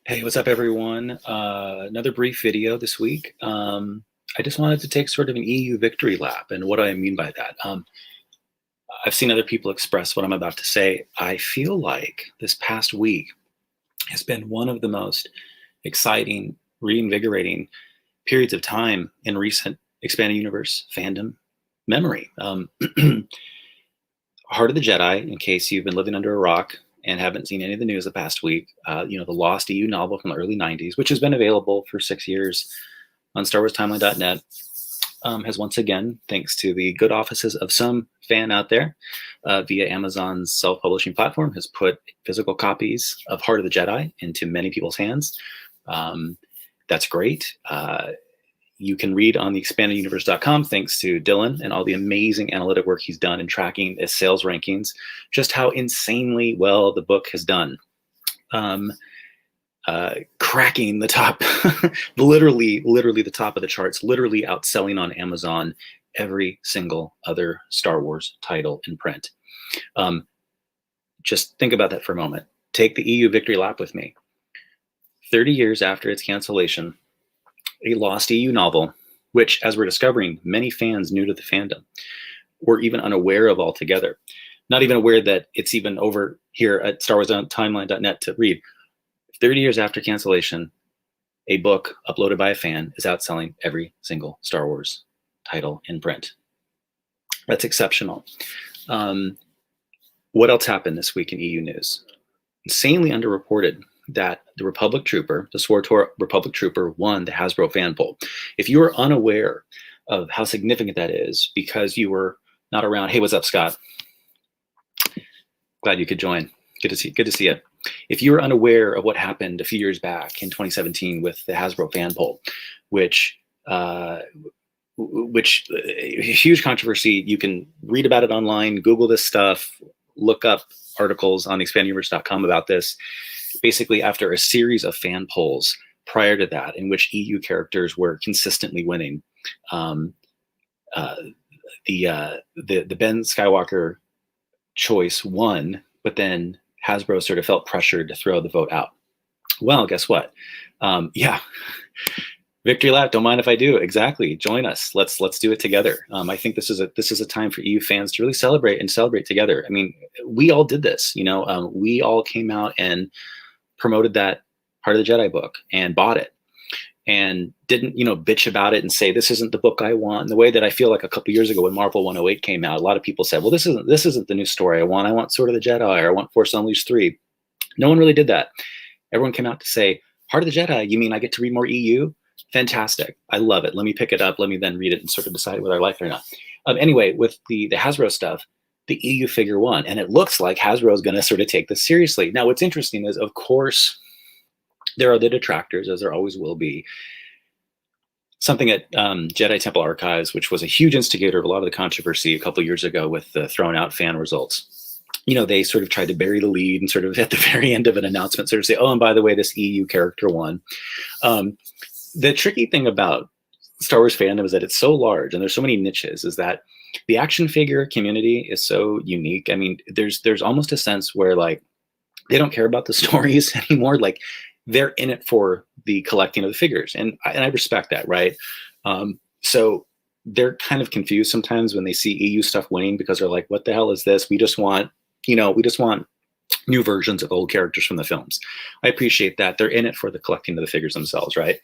Hey, what's up, everyone? Another brief video this week. I just wanted to take sort of an EU victory lap, and what do I mean by that? I've seen other people express what I'm about to say. I feel like this past week has been one of the most exciting, reinvigorating periods of time in recent expanded universe fandom memory. Heart of the Jedi, in case you've been living under a rock and haven't seen any of the news the past week, the lost EU novel from the early 90s, which has been available for 6 years on StarWarsTimeline.net, has once again, thanks to the good offices of some fan out there via Amazon's self-publishing platform, has put physical copies of Heart of the Jedi into many people's hands. That's great. You can read on the expandeduniverse.com, thanks to Dylan and all the amazing analytic work he's done in tracking its sales rankings, just how insanely well the book has done. Cracking the top, literally the top of the charts, literally outselling on Amazon every single other Star Wars title in print. Just think about that for a moment. Take the EU victory lap with me. 30 years after its cancellation, a lost EU novel, which, as we're discovering, many fans new to the fandom were even unaware of altogether. Not even aware that it's even over here at StarWarsTimeline.net to read. 30 years after cancellation, a book uploaded by a fan is outselling every single Star Wars title in print. That's exceptional. What else happened this week in EU news? Insanely underreported that the Republic Trooper, the SWTOR Republic Trooper, won the Hasbro fan poll. If you are unaware of how significant that is because you were not around, hey, what's up, Scott? Glad you could join. Good to see you. If you're unaware of what happened a few years back in 2017 with the Hasbro fan poll, which huge controversy, you can read about it online, Google this stuff, look up articles on expandeduniverse.com about this. Basically, after a series of fan polls prior to that, in which EU characters were consistently winning, the Ben Skywalker choice won, but then Hasbro sort of felt pressured to throw the vote out. Well, guess what? Victory lap. Don't mind if I do. Exactly. Join us. Let's do it together. I think this is a time for EU fans to really celebrate together. I mean, we all did this. We all came out and promoted that Heart of the Jedi book and bought it, and didn't bitch about it and say this isn't the book I want. And the way that I feel like a couple years ago when Marvel 108 came out, a lot of people said, well, this isn't the new story I want. I want Sword of the Jedi, or I want Force Unleashed 3. No one really did that. Everyone came out to say, Heart of the Jedi, you mean I get to read more EU? Fantastic. I love it. Let me pick it up. Let me then read it and sort of decide whether I like it or not. Anyway, with the Hasbro stuff, the EU figure won, and it looks like Hasbro is going to sort of take this seriously. Now, what's interesting is, of course, there are the detractors, as there always will be. Something at Jedi Temple Archives, which was a huge instigator of a lot of the controversy a couple of years ago with the thrown out fan results. They sort of tried to bury the lead and sort of at the very end of an announcement sort of say, oh, and by the way, this EU character won. The tricky thing about Star Wars fandom is that it's so large and there's so many niches, is that the action figure community is so unique. I mean, there's almost a sense where like they don't care about the stories anymore. Like they're in it for the collecting of the figures, and I respect that, right? So they're kind of confused sometimes when they see EU stuff winning, because they're like, "What the hell is this? We just want new versions of old characters from the films." I appreciate that. They're in it for the collecting of the figures themselves, right?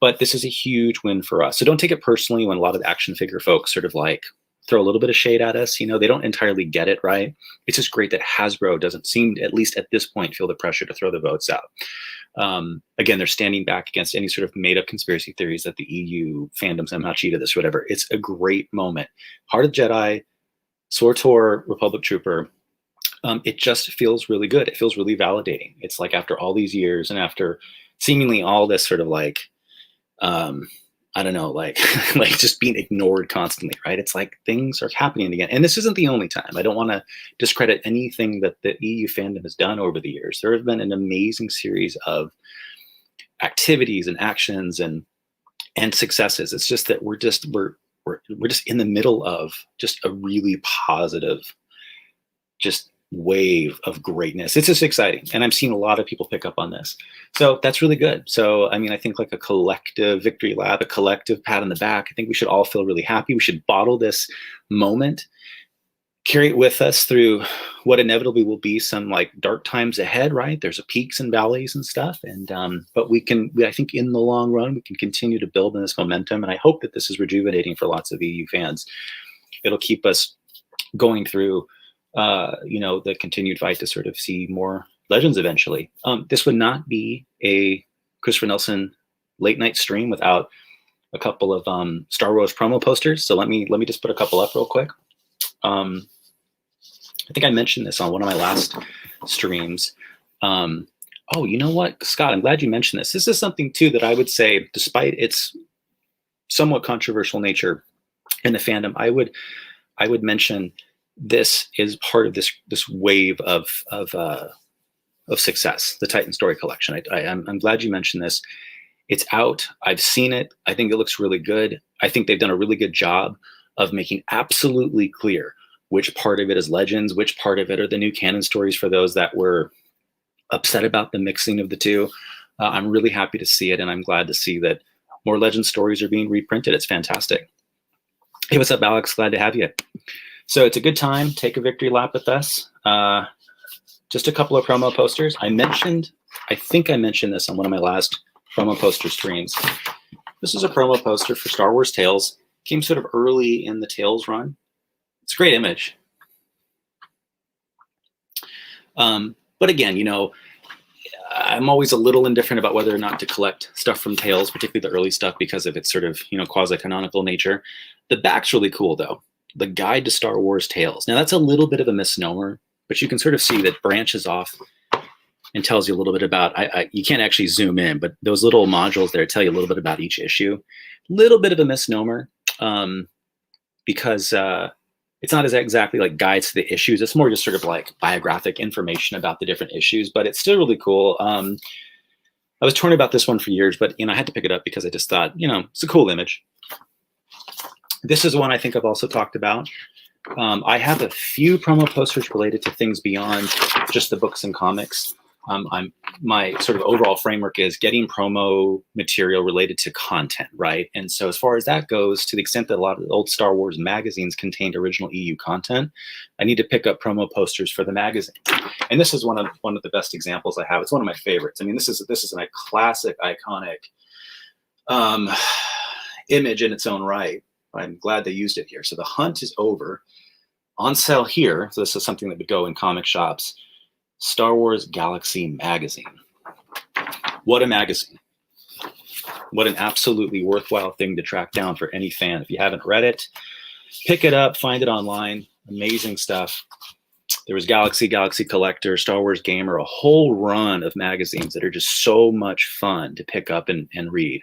But this is a huge win for us. So don't take it personally when a lot of the action figure folks sort of like throw a little bit of shade at us. They don't entirely get it, right? It's just great that Hasbro doesn't seem, at least at this point, feel the pressure to throw the votes out. Again, they're standing back against any sort of made-up conspiracy theories that the EU fandom somehow cheated this or whatever. It's a great moment. Heart of Jedi, SWTOR, Republic Trooper. It just feels really good. It feels really validating. It's like after all these years and after seemingly all this sort of like, I don't know, like just being ignored constantly, right? It's like things are happening again. And this isn't the only time. I don't want to discredit anything that the EU fandom has done over the years. There have been an amazing series of activities and actions and successes. It's just that we're just in the middle of just a really positive, just wave of greatness. It's just exciting. And I'm seeing a lot of people pick up on this. So that's really good. So, I mean, I think like a collective victory lap, a collective pat on the back, I think we should all feel really happy. We should bottle this moment, carry it with us through what inevitably will be some like dark times ahead, right? There's a peaks and valleys and stuff. And, but I think in the long run, we can continue to build on this momentum. And I hope that this is rejuvenating for lots of EU fans. It'll keep us going through the continued fight to sort of see more Legends eventually. This would not be a Christopher Nelson late night stream without a couple of Star Wars promo posters. So let me just put a couple up real quick. I think I mentioned this on one of my last streams. Oh, you know what, Scott, I'm glad you mentioned this. This is something too that I would say, despite its somewhat controversial nature in the fandom, I would mention this is part of this wave of success, the Titan Story Collection. I'm glad you mentioned this. It's out. I've seen it. I think it looks really good. I think they've done a really good job of making absolutely clear which part of it is Legends, which part of it are the new canon stories for those that were upset about the mixing of the two. I'm really happy to see it, and I'm glad to see that more Legend stories are being reprinted. It's fantastic. Hey, what's up, Alex? Glad to have you. So it's a good time. Take a victory lap with us. Just a couple of promo posters. I think I mentioned this on one of my last promo poster streams. This is a promo poster for Star Wars Tales. Came sort of early in the Tales run. It's a great image. But again, I'm always a little indifferent about whether or not to collect stuff from Tales, particularly the early stuff, because of its sort of, quasi-canonical nature. The back's really cool, though. The Guide to Star Wars Tales. Now, that's a little bit of a misnomer, but you can sort of see that branches off and tells you a little bit about, you can't actually zoom in, but those little modules there tell you a little bit about each issue. Little bit of a misnomer because it's not as exactly like guides to the issues. It's more just sort of like biographic information about the different issues, but it's still really cool. I was torn about this one for years, but I had to pick it up because I just thought, it's a cool image. This is one I think I've also talked about. I have a few promo posters related to things beyond just the books and comics. My sort of overall framework is getting promo material related to content, right? And so as far as that goes, to the extent that a lot of the old Star Wars magazines contained original EU content, I need to pick up promo posters for the magazine. And this is one of the best examples I have. It's one of my favorites. I mean, this is a classic, iconic image in its own right. I'm glad they used it here. So the hunt is over. On sale here, so this is something that would go in comic shops, Star Wars Galaxy Magazine. What a magazine. What an absolutely worthwhile thing to track down for any fan. If you haven't read it, pick it up, find it online. Amazing stuff. There was Galaxy Collector, Star Wars Gamer, a whole run of magazines that are just so much fun to pick up and read.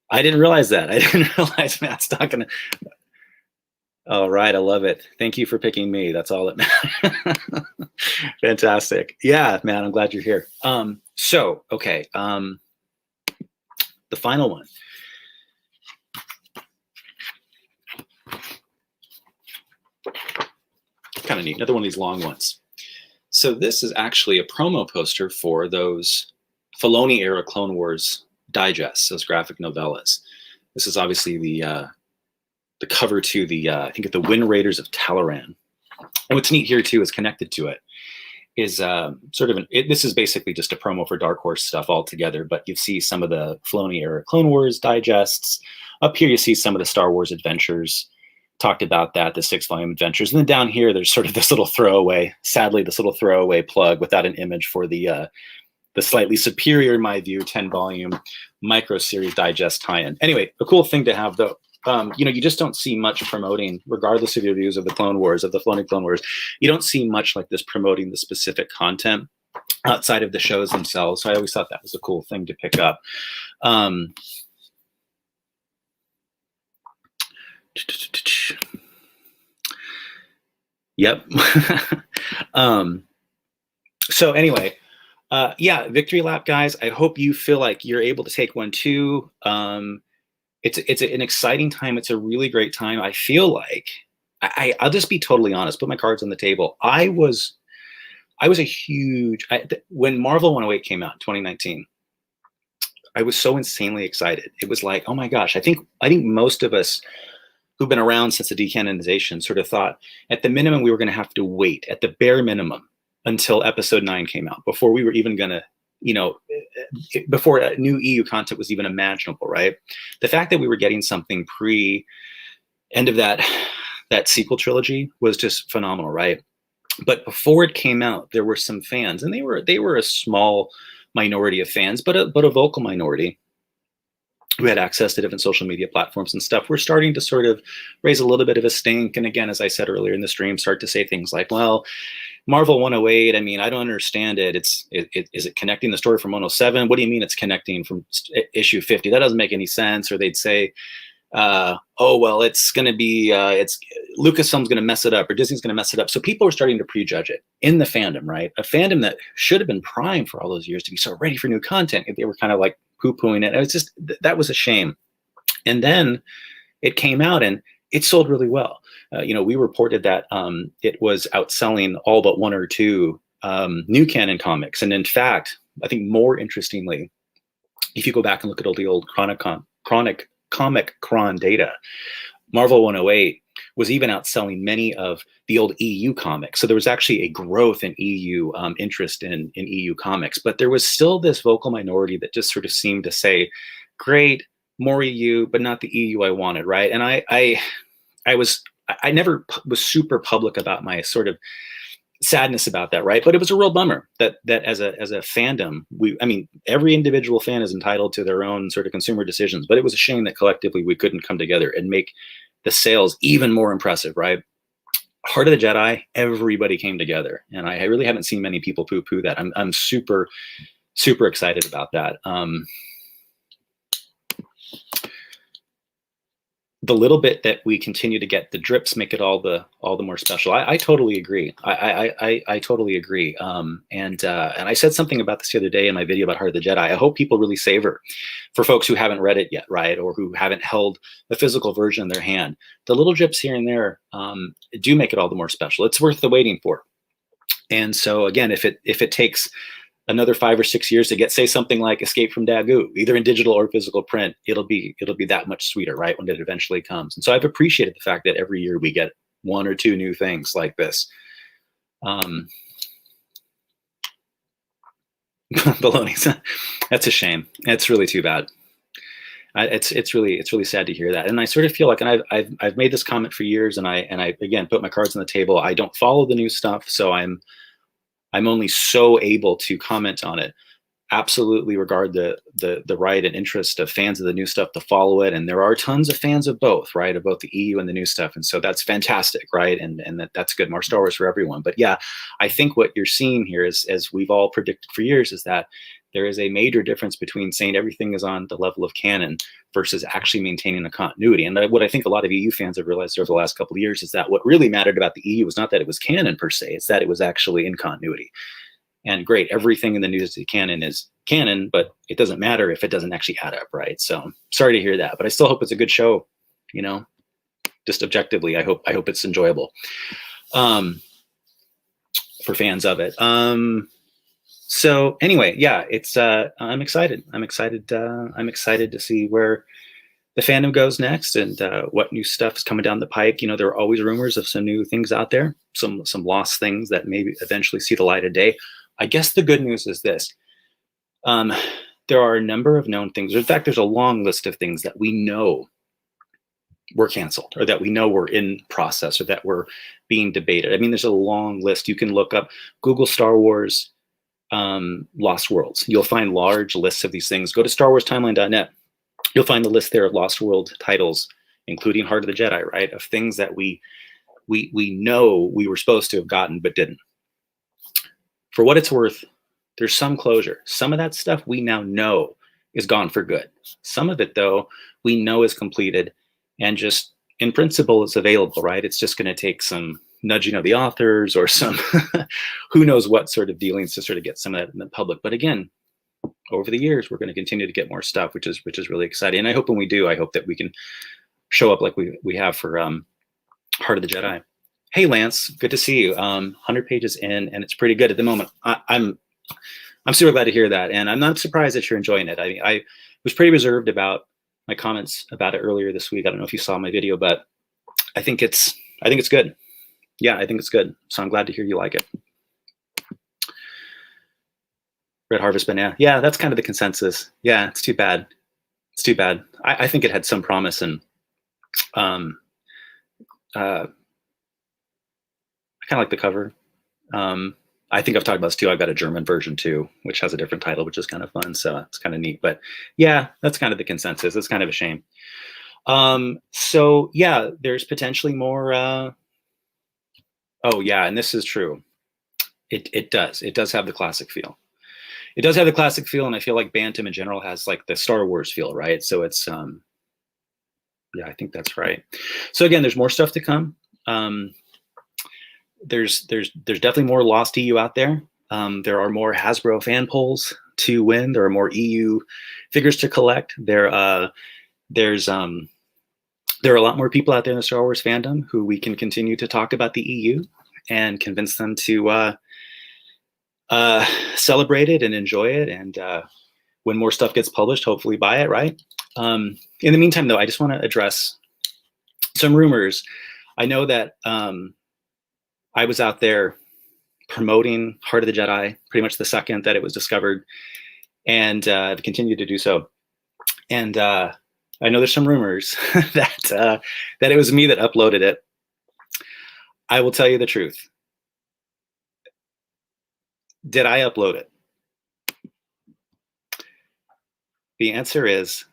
I didn't realize that. I didn't realize Matt's talking. All right, I love it. Thank you for picking me. That's all that matters. Fantastic. Yeah, Matt, I'm glad you're here. Okay. The final one. Kind of neat. Another one of these long ones. So this is actually a promo poster for those Filoni era Clone Wars digests, those graphic novellas. This is obviously the cover to the I think the Wind Raiders of Talaran. And what's neat here too is connected to it is this is basically just a promo for Dark Horse stuff altogether, but you see some of the Filoni era Clone Wars digests. Up here you see some of the Star Wars adventures. Talked about that, the 6-volume adventures. And then down here there's sort of this little throwaway, sadly this little throwaway plug without an image for the slightly superior, in my view, 10-volume micro series digest tie-in. Anyway, a cool thing to have though. You just don't see much promoting, regardless of your views of the Clone Wars, of the Filoni Clone Wars. You don't see much like this promoting the specific content outside of the shows themselves. So I always thought that was a cool thing to pick up. Yep. So anyway, yeah, victory lap, guys. I hope you feel like you're able to take one too. it's an exciting time. It's a really great time. I feel like I'll just be totally honest, put my cards on the table. I was a huge, when Marvel 108 came out in 2019, I was so insanely excited. It was like, oh my gosh, I think most of us who've been around since the decanonization sort of thought at the minimum we were going to have to wait at the bare minimum until episode 9 came out before we were even going to, before new EU content was even imaginable, right? The fact that we were getting something pre end of that sequel trilogy was just phenomenal, right? But before it came out, there were some fans, and they were a small minority of fans, but a vocal minority who had access to different social media platforms and stuff. We're starting to sort of raise a little bit of a stink. And again, as I said earlier in the stream, start to say things like, well, Marvel 108, I mean, I don't understand it. Is it connecting the story from 107? What do you mean it's connecting from issue 50? That doesn't make any sense. Or they'd say, oh, well, it's going to be, Lucasfilm's going to mess it up, or Disney's going to mess it up. So people are starting to prejudge it in the fandom, right? A fandom that should have been primed for all those years to be so ready for new content. They were kind of like poo-pooing it. It was just, that was a shame. And then it came out and it sold really well. We reported that it was outselling all but one or two new canon comics. And in fact, I think more interestingly, if you go back and look at all the old Comic Cron data, Marvel 108 was even outselling many of the old EU comics. So there was actually a growth in EU interest in EU comics, but there was still this vocal minority that just sort of seemed to say, great, more EU, but not the EU I wanted, right? And I never was super public about my sort of sadness about that, right? But it was a real bummer that as a fandom, every individual fan is entitled to their own sort of consumer decisions, but it was a shame that collectively we couldn't come together and make the sales even more impressive, right? Heart of the Jedi, everybody came together, and I really haven't seen many people poo-poo that. I'm super, super excited about that. The little bit that we continue to get, the drips make it all the more special. I totally agree. I totally agree. And I said something about this the other day in my video about Heart of the Jedi. I hope people really savor, for folks who haven't read it yet, right, or who haven't held the physical version in their hand, the little drips here and there do make it all the more special. It's worth the waiting for. And so again, if it takes another 5 or 6 years to get, say, something like Escape from Dagu, either in digital or physical print, it'll be that much sweeter, right, when it eventually comes. And so I've appreciated the fact that every year we get 1 or 2 new things like this. Baloney. That's a shame. It's really too bad. It's really sad to hear that. And I sort of feel like, and I've made this comment for years, and I again put my cards on the table. I don't follow the new stuff, so I'm only so able to comment on it. Absolutely regard the right and interest of fans of the new stuff to follow it. And there are tons of fans of both, right? Of both the EU and the new stuff. And so that's fantastic, right? And that's good. More Star Wars for everyone. But yeah, I think what you're seeing here is, as we've all predicted for years, is that there is a major difference between saying everything is on the level of canon versus actually maintaining the continuity. And what I think a lot of EU fans have realized over the last couple of years is that what really mattered about the EU was not that it was canon per se, it's that it was actually in continuity. And great, everything in the news canon is canon, but it doesn't matter if it doesn't actually add up, right? So sorry to hear that, but I still hope it's a good show, just objectively. I hope it's enjoyable for fans of it. So anyway, yeah, it's I'm excited. I'm excited to see where the fandom goes next, and what new stuff is coming down the pike. There are always rumors of some new things out there, some lost things that maybe eventually see the light of day. I guess the good news is this. There are a number of known things. In fact, there's a long list of things that we know were canceled, or that we know were in process, or that were being debated. I mean, there's a long list. You can look up, Google Star Wars Lost Worlds. You'll find large lists of these things. Go to StarWarsTimeline.net. You'll find the list there of Lost World titles, including Heart of the Jedi, right? Of things that we know we were supposed to have gotten but didn't. For what it's worth, there's some closure. Some of that stuff we now know is gone for good. Some of it, though, we know is completed and just in principle is available, right? It's just going to take some nudging of the authors or some who knows what sort of dealings to sort of get some of that in the public. But again, over the years, we're going to continue to get more stuff, which is really exciting. And I hope when we do, I hope that we can show up like we have for Heart of the Jedi. Hey, Lance, good to see you. 100 pages in, and it's pretty good at the moment. I'm super glad to hear that, and I'm not surprised that you're enjoying it. I mean, I was pretty reserved about my comments about it earlier this week. I don't know if you saw my video, but I think it's good. Yeah, I think it's good. So I'm glad to hear you like it. Red Harvest Banana. Yeah, that's kind of the consensus. Yeah, it's too bad. It's too bad. I think it had some promise, and I kind of like the cover. I think I've talked about this too. I've got a German version too, which has a different title, which is kind of fun. So it's kind of neat. But yeah, that's kind of the consensus. It's kind of a shame. So yeah, there's potentially more. Oh yeah, and this is true. It does have the classic feel. It does have the classic feel, and I feel like Bantam in general has like the Star Wars feel, right? So it's yeah, I think that's right. So again, there's more stuff to come. There's definitely more Lost EU out there. There are more Hasbro fan polls to win. There are more EU figures to collect. There are a lot more people out there in the Star Wars fandom who we can continue to talk about the EU and convince them to celebrate it and enjoy it. And when more stuff gets published, hopefully buy it, right? In the meantime, though, I just want to address some rumors. I know that I was out there promoting Heart of the Jedi pretty much the second that it was discovered, and I've continued to do so. And I know there's some rumors that it was me that uploaded it. I will tell you the truth. Did I upload it? The answer is